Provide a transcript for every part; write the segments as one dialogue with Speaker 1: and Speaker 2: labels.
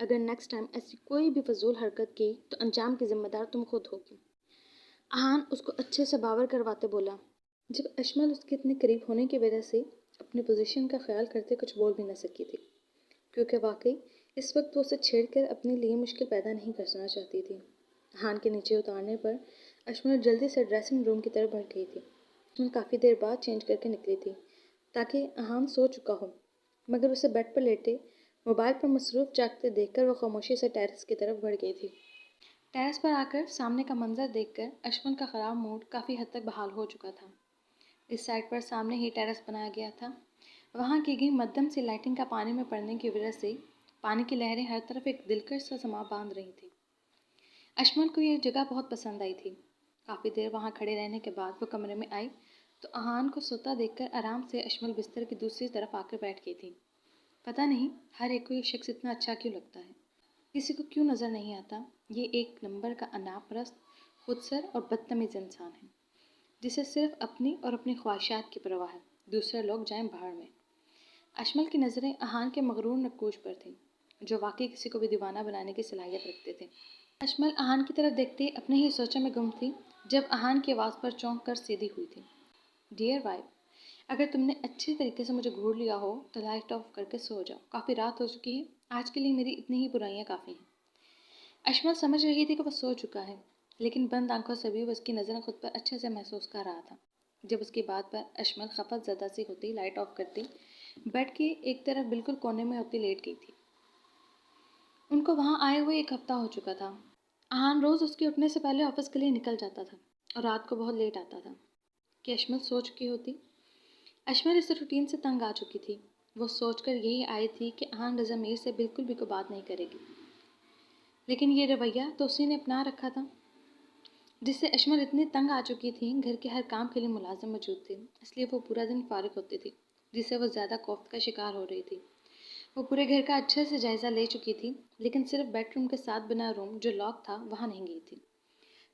Speaker 1: اگر next time ایسی کوئی بھی فضول حرکت کی تو انجام کی ذمہ دار تم خود ہوگی۔ احان اس کو اچھے سے باور کرواتے بولا، جب اشمل اس کے اتنے قریب ہونے کی وجہ سے اپنی پوزیشن کا خیال کرتے کچھ بول بھی نہ سکی تھی، کیونکہ واقعی اس وقت وہ اسے چھیڑ کر اپنے لیے مشکل پیدا نہیں کرنا چاہتی تھی۔ احان کے نیچے اتارنے پر اشمل جلدی سے ڈریسنگ روم کی طرف بڑھ گئی تھی۔ اشمل کافی دیر بعد چینج کر کے نکلی تھی تاکہ احان سو چکا ہو، مگر اسے بیڈ پر لیٹے موبائل پر مصروف جاگتے دیکھ کر وہ خاموشی سے ٹیرس کی طرف بڑھ گئی تھی۔ ٹیرس پر آ کر سامنے کا منظر دیکھ کر اشمل کا خراب موڈ کافی حد تک بحال ہو چکا تھا۔ اس سائڈ پر سامنے ہی ٹیرس بنایا گیا تھا، وہاں کی گئی مدھم سی لائٹنگ کا پانی میں پڑنے کی وجہ سے پانی کی لہریں ہر طرف ایک دلکش سا سما باندھ رہی تھیں۔ اشمل کو یہ جگہ بہت پسند آئی تھی۔ کافی دیر وہاں کھڑے رہنے کے بعد وہ کمرے میں آئی تو احان کو سوتا دیکھ کر آرام سے اشمل بستر کی دوسری طرف آ کر بیٹھ گئی تھی۔ پتہ نہیں ہر ایک کو یہ شخص اتنا اچھا کیوں لگتا ہے، کسی کو کیوں نظر نہیں آتا یہ ایک نمبر کا انا پرست، خودسر اور بدتمیز انسان ہے، جسے صرف اپنی اور اپنی خواہشات کی پرواہ ہے، دوسرے لوگ جائیں بھاڑ میں۔ اشمل کی نظریں احان کے مغرور نقوش پر تھیں، جو واقعی کسی کو بھی دیوانہ بنانے کی صلاحیت رکھتے تھے۔ اشمل احان کی طرف دیکھتے اپنے ہی سوچوں میں گم تھی جب احان کی آواز پر چونک کر سیدھی ہوئی تھی۔ ڈیئر وائف، اگر تم نے اچھی طریقے سے مجھے گھور لیا ہو تو لائٹ آف کر کے سو جاؤ، کافی رات ہو چکی ہے، آج کے لیے میری اتنی ہی برائیاں کافی ہیں۔ اشمل سمجھ رہی تھی کہ وہ سو چکا ہے، لیکن بند آنکھوں سے بھی وہ اس کی نظریں خود پر اچھے سے محسوس کر رہا تھا۔ جب اس کی بات پر اشمل خفت زدہ سی ہوتی لائٹ آف کرتی، بیڈ کی ایک طرف بالکل کونے میں ہوتی لیٹ گئی تھی۔ ان کو وہاں آئے ہوئے ایک ہفتہ ہو چکا تھا۔ احان روز اس کے اٹھنے سے پہلے آفس کے لیے نکل جاتا تھا اور رات کو بہت لیٹ آتا تھا کہ اشمل سو چکی ہوتی۔ اشمل اس روٹین سے تنگ آ چکی تھی، وہ سوچ کر یہی آئی تھی کہ احان رضا میر سے بالکل بھی کوئی بات نہیں کرے گی، لیکن یہ رویہ تو اسی نے اپنا رکھا تھا جس سے اشمل اتنی تنگ آ چکی تھی۔ گھر کے ہر کام کے لیے ملازم موجود تھے، اس لیے وہ پورا دن فارغ ہوتی تھی، جس سے وہ زیادہ کوفت کا شکار ہو رہی تھی۔ وہ پورے گھر کا اچھے سے جائزہ لے چکی تھی، لیکن صرف بیڈ روم کے ساتھ بنا روم جو لاک تھا وہاں نہیں گئی تھی۔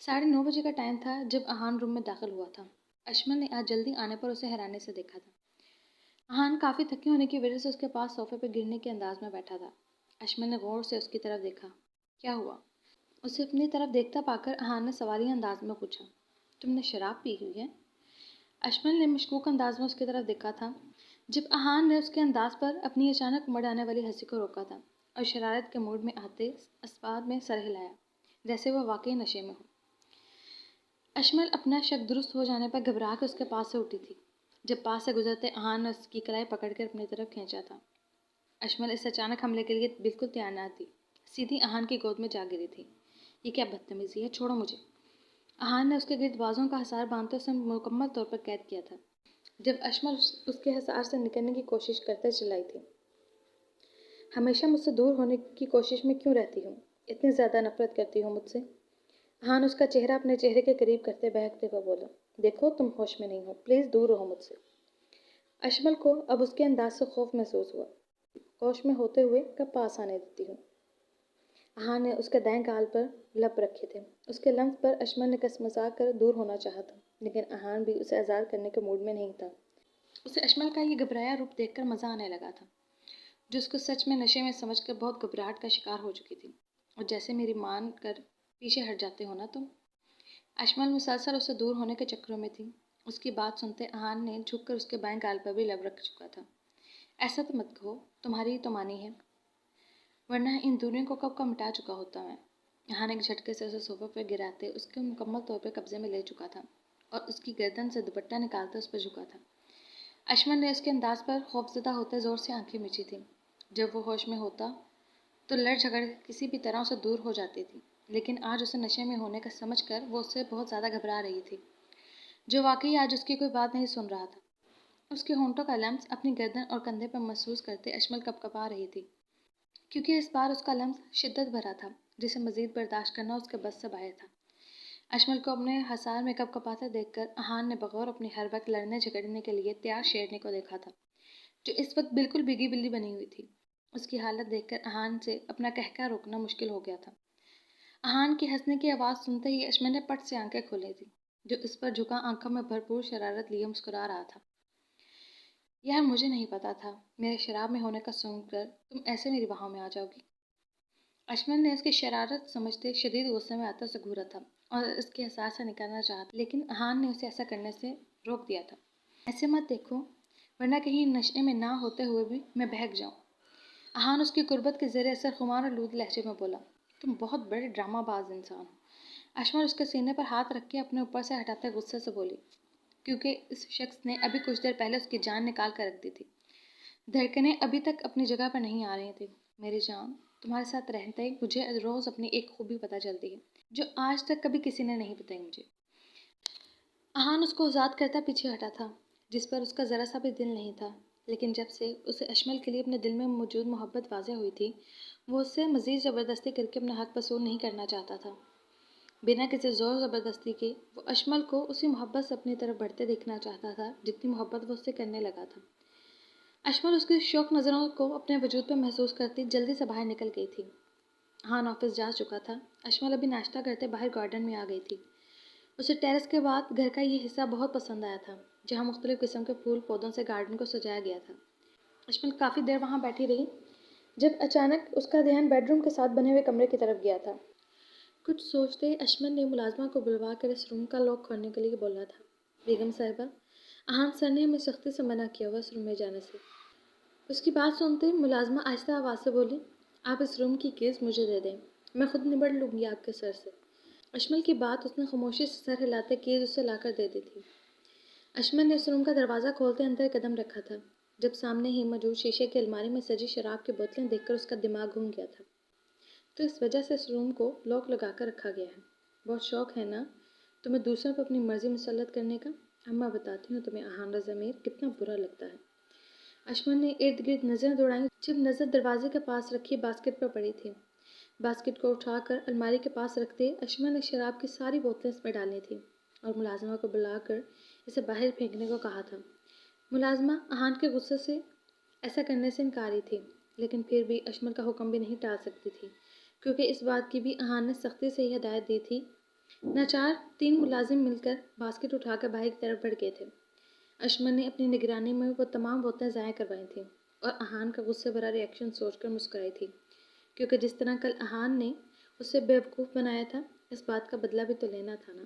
Speaker 1: 9:30 کا ٹائم تھا جب احان روم میں داخل ہوا تھا۔ اشمل نے آج جلدی آنے پر اسے حیرانے سے دیکھا تھا۔ احان کافی تھکے ہونے کی وجہ سے اس کے پاس صوفے پہ گرنے کے انداز میں بیٹھا تھا۔ اشمل نے غور سے اس کی طرف دیکھا۔ کیا ہوا؟ اسے اپنی طرف دیکھتا پا کر احان نے سوالیہ انداز میں پوچھا، تم نے شراب پی ہوئی ہے؟ اشمل نے مشکوک انداز میں اس کی طرف دیکھا تھا، جب احان نے اس کے انداز پر اپنی اچانک مڑ آنے والی ہنسی کو روکا تھا اور شرارت کے موڈ میں آتے اسباب میں سر ہلایا جیسے وہ واقعی نشے میں ہو۔ اشمل اپنا شک درست ہو جانے پر گھبرا کے اس کے پاس سے اٹھی تھی، جب پاس سے گزرتے احان نے اس کی کلائی پکڑ کر اپنی طرف کھینچا تھا۔ اشمل اس اچانک حملے کے لیے بالکل تیار نہ تھی، سیدھی احان کی گود میں جا گری تھی۔ یہ کیا بدتمیزی ہے، چھوڑو مجھے۔ احان نے اس کے گرد بازوں کا حصار باندھتے اسے مکمل طور پر قید کیا تھا، جب اشمل اس کے حصار سے نکلنے کی کوشش کرتے چلائی تھی، ہمیشہ مجھ سے دور ہونے کی کوشش میں کیوں رہتی ہوں، اتنی زیادہ نفرت کرتی ہو مجھ سے؟ احان اس کا چہرہ اپنے چہرے کے قریب کرتے بہکتے ہوئے بولا، دیکھو تم ہوش میں نہیں ہو، پلیز دور رہو مجھ سے۔ اشمل کو اب اس کے انداز سے خوف محسوس ہوا۔ ہوش میں ہوتے ہوئے کب پاس آنے دیتی ہوں؟ احان نے اس کے دائیں گال پر لب رکھے تھے، اس کے لمس پر اشمل نے کسمسا کر دور ہونا چاہا تھا، لیکن احان بھی اسے آزاد کرنے کے موڈ میں نہیں تھا۔ اسے اشمل کا یہ گھبرایا روپ دیکھ کر مزہ آنے لگا تھا، جو اس کو سچ میں نشے میں سمجھ کر بہت گھبراہٹ کا شکار ہو چکی تھی۔ اور جیسے میری مان کر پیچھے ہٹ جاتے ہو نا تم۔ اشمل مسلسل اسے دور ہونے کے چکروں میں تھی۔ اس کی بات سنتے احان نے جھک کر اس کے بائیں گال پر بھی لب رکھ چکا تھا۔ ایسا تو مت کہو، تمہاری ہی تو مانی ہے، ورنہ ان دوریوں کو کب کا مٹا چکا ہوتا میں۔ احان ایک جھٹکے سے اسے صوفے پر گراتے اس کے مکمل طور پر قبضے میں لے چکا تھا اور اس کی گردن سے دوپٹہ نکالتے اس پر جھکا تھا۔ اشمل نے اس کے انداز پر خوفزدہ ہوتے زور سے آنکھیں مچی تھیں۔ جب وہ ہوش میں ہوتا تو لڑ جھگڑ کسی بھی طرح اسے دور ہو جاتی تھی، لیکن آج اسے نشے میں ہونے کا سمجھ کر وہ اس سے بہت زیادہ گھبرا رہی تھی، جو واقعی آج اس کی کوئی بات نہیں سن رہا تھا۔ اس کے ہونٹوں کا لمس اپنی گردن اور کندھے پر محسوس کرتے اشمل کپکپا رہی تھی، کیونکہ اس بار اس کا لمس شدت بھرا تھا جسے مزید برداشت کرنا اس کے بس سے باہر تھا۔ اشمل کو اپنے حصار میں کپکپاتے دیکھ کر احان نے بغور اپنی ہر وقت لڑنے جھگڑنے کے لیے تیار شیرنی کو دیکھا تھا، جو اس وقت بالکل بھیگی بلی بنی ہوئی تھی۔ اس کی حالت دیکھ کر احان سے اپنا قہقہ روکنا مشکل ہو گیا تھا۔ احان کی ہنسنے کی آواز سنتے ہی اشمل نے پٹ سے آنکھیں کھولی تھی، جو اس پر جھکا آنکھوں میں بھرپور شرارت لیے مسکرا رہا تھا۔ یار مجھے نہیں پتا تھا میرے شراب میں ہونے کا سن کر تم ایسے میری باہوں میں آ جاؤ گی۔ اشمل نے اس کی شرارت سمجھتے شدید غصے میں آتا اسے گھورا تھا اور اس کے احساس سے نکالنا چاہا تھا، لیکن احان نے اسے ایسا کرنے سے روک دیا تھا۔ ایسے مت دیکھو، ورنہ کہیں نشے میں نہ ہوتے ہوئے بھی میں بہک جاؤں۔ احان اس کی قربت کے زیر اثر خمار اور لود لہجے میں بولا، تم بہت بڑے ڈرامہ باز انسان ہو۔ اشمل اس کے سینے پر ہاتھ رکھ کے اپنے اوپر سے ہٹاتے غصے سے بولی، کیونکہ اس شخص نے ابھی کچھ دیر پہلے اس کی جان نکال کر رکھ دی تھی۔ دھڑکنیں ابھی تک اپنی جگہ پر نہیں آ رہی تھیں۔ میری جان، تمہارے ساتھ رہتے ہی مجھے روز اپنی ایک خوبی پتہ چلتی ہے جو آج تک کبھی کسی نے نہیں بتائی مجھے۔ احان اس کو آزاد کرتا پیچھے ہٹا تھا، جس پر اس کا ذرا سا بھی دل نہیں تھا، لیکن جب سے اسے اشمل کے لیے اپنے دل میں موجود محبت واضح ہوئی تھی، وہ اس سے مزید زبردستی کر کے اپنا حق وصول نہیں کرنا چاہتا تھا۔ بنا کسی زور زبردستی کے وہ اشمل کو اسی محبت سے اپنی طرف بڑھتے دیکھنا چاہتا تھا جتنی محبت وہ اس سے کرنے لگا تھا۔ اشمل اس کی شوق نظروں کو اپنے وجود پہ محسوس کرتی جلدی سے باہر نکل گئی تھی۔ احان آفس جا چکا تھا۔ اشمل ابھی ناشتہ کرتے باہر گارڈن میں آ گئی تھی۔ اسے ٹیرس کے بعد گھر کا یہ حصہ بہت پسند آیا تھا، جہاں مختلف قسم کے پھول پودوں سے گارڈن کو سجایا گیا تھا۔ اشمل کافی دیر وہاں بیٹھی رہی، جب اچانک اس کا دھیان بیڈ روم کے ساتھ بنے ہوئے کمرے کی طرف گیا تھا۔ کچھ سوچتے ہی اشمل نے ملازمہ کو بلوا کر اس روم کا لاک کھولنے کے لیے بولا تھا۔ بیگم صاحبہ، احان سر نے ہمیں سختی سے منع کیا ہوا اس روم میں جانے سے۔ اس کی بات سنتے ہی ملازمہ آہستہ آواز سے بولی، آپ اس روم کی کیس مجھے دے دیں، میں خود نبڑ لوں گی آپ کے سر سے۔ اشمل کی بات اس نے خاموشی سے سر ہلاتے کیس اسے لا کر دے دی تھی۔ اشمل نے اس روم کا دروازہ کھولتے اندر قدم رکھا تھا، جب سامنے ہی موجود شیشے کی الماری میں سجی شراب کی بوتلیں دیکھ کر اس کا دماغ گھوم گیا تھا۔ تو اس وجہ سے اس روم کو لاک لگا کر رکھا گیا ہے۔ بہت شوق ہے نا تمہیں دوسروں پر اپنی مرضی مسلط کرنے کا؟ اب میں بتاتی ہوں تمہیں احان رضا میر کتنا برا لگتا ہے۔ اشمل نے ارد گرد نظریں دوڑائیں، جب نظر دروازے کے پاس رکھی باسکٹ پر پڑی تھی۔ باسکٹ کو اٹھا کر الماری کے پاس رکھتے اشمل نے شراب کی ساری بوتلیں اس میں ڈالی تھیں اور ملازمہ کو بلا کر اسے باہر پھینکنے کو کہا تھا۔ ملازمہ احان کے غصے سے ایسا کرنے سے انکاری تھی، لیکن پھر بھی اشمل کا حکم بھی نہیں ٹال سکتی تھی، کیونکہ اس بات کی بھی احان نے سختی سے ہی ہدایت دی تھی۔ ناچار 3 ملازم مل کر باسکٹ اٹھا کر باہر کی طرف بڑھ گئے تھے۔ اشمل نے اپنی نگرانی میں وہ تمام بوتلیں ضائع کروائی تھیں اور احان کا غصے بھرا ری ایکشن سوچ کر مسکرائی تھی، کیونکہ جس طرح کل احان نے اسے بیوقوف بنایا تھا، اس بات کا بدلہ بھی تو لینا تھا نا۔